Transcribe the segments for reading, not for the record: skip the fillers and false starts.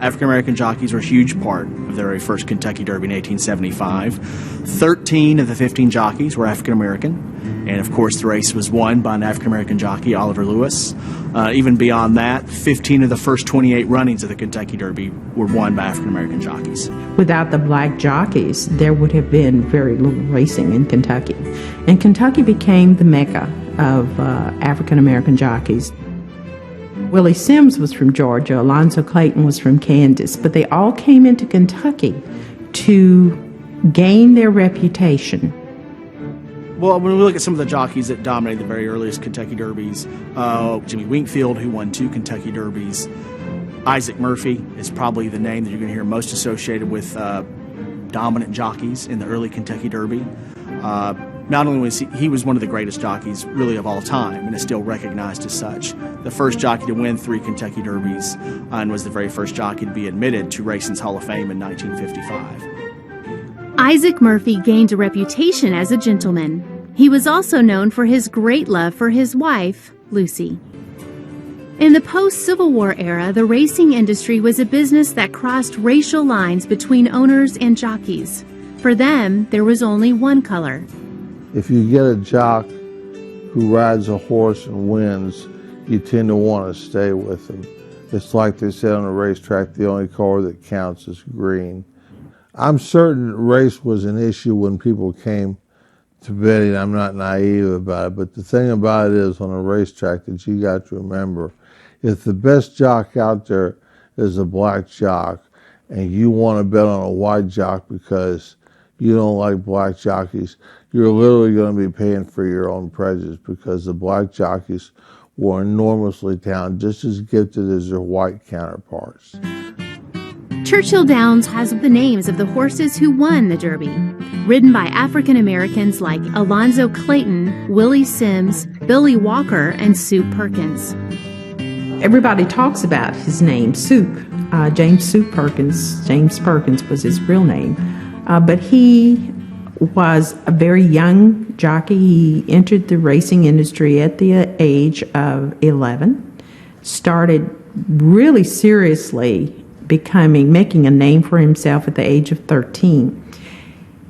African-American jockeys were a huge part of the very first Kentucky Derby in 1875. 13 of the 15 jockeys were African-American, and of course the race was won by an African-American jockey, Oliver Lewis. Even beyond that, 15 of the first 28 runnings of the Kentucky Derby were won by African-American jockeys. Without the black jockeys, there would have been very little racing in Kentucky. And Kentucky became the mecca of African-American jockeys. Willie Sims was from Georgia, Alonzo Clayton was from Kansas, but they all came into Kentucky to gain their reputation. Well, when we look at some of the jockeys that dominated the very earliest Kentucky Derbies, Jimmy Wingfield, who won 2 Kentucky Derbies, Isaac Murphy is probably the name that you're going to hear most associated with dominant jockeys in the early Kentucky Derby. Not only was he was one of the greatest jockeys really of all time and is still recognized as such, the first jockey to win 3 Kentucky Derbies and was the very first jockey to be admitted to Racing's Hall of Fame in 1955. Isaac Murphy gained a reputation as a gentleman. He was also known for his great love for his wife, Lucy. In the post-Civil War era, the racing industry was a business that crossed racial lines between owners and jockeys. For them, there was only one color. If you get a jock who rides a horse and wins, you tend to want to stay with him. It's like they said on the racetrack, the only color that counts is green. I'm certain race was an issue when people came to betting. I'm not naive about it, but the thing about it is on a racetrack that you got to remember, if the best jock out there is a black jock and you want to bet on a white jock because you don't like black jockeys, you're literally going to be paying for your own prejudice because the black jockeys were enormously talented, just as gifted as their white counterparts. Churchill Downs has the names of the horses who won the Derby, ridden by African Americans like Alonzo Clayton, Willie Sims, Billy Walker, and Soup Perkins. Everybody talks about his name, Soup. James Soup Perkins. James Perkins was his real name. But he was a very young jockey. He entered the racing industry at the age of 11, started really seriously making a name for himself at the age of 13.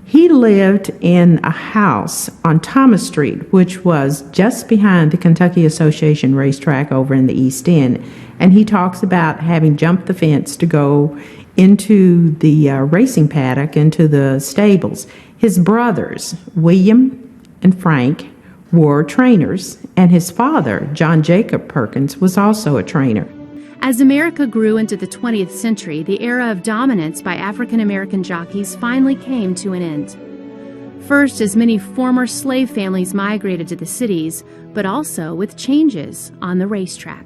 He lived in a house on Thomas Street, which was just behind the Kentucky Association racetrack over in the East End. And he talks about having jumped the fence to go into the racing paddock, into the stables. His brothers, William and Frank, were trainers, and his father, John Jacob Perkins, was also a trainer. As America grew into the 20th century, the era of dominance by African American jockeys finally came to an end. First, as many former slave families migrated to the cities, but also with changes on the racetrack.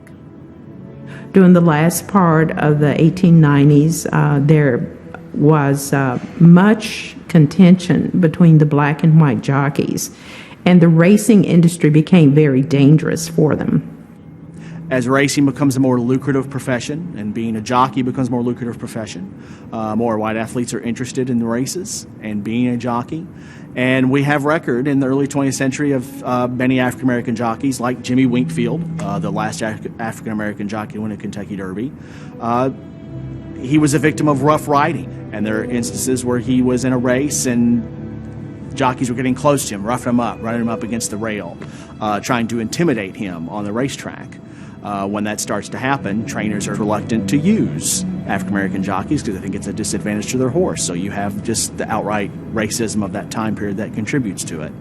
During the last part of the 1890s, there was much contention between the black and white jockeys, and the racing industry became very dangerous for them. As racing becomes a more lucrative profession and being a jockey becomes a more lucrative profession, more white athletes are interested in the races and being a jockey. And we have record in the early 20th century of many African-American jockeys like Jimmy Wingfield, the last African-American jockey to win a Kentucky Derby. He was a victim of rough riding, and there are instances where he was in a race and jockeys were getting close to him, roughing him up, running him up against the rail, trying to intimidate him on the racetrack. When that starts to happen, trainers are reluctant to use African-American jockeys because they think it's a disadvantage to their horse. So you have just the outright racism of that time period that contributes to it.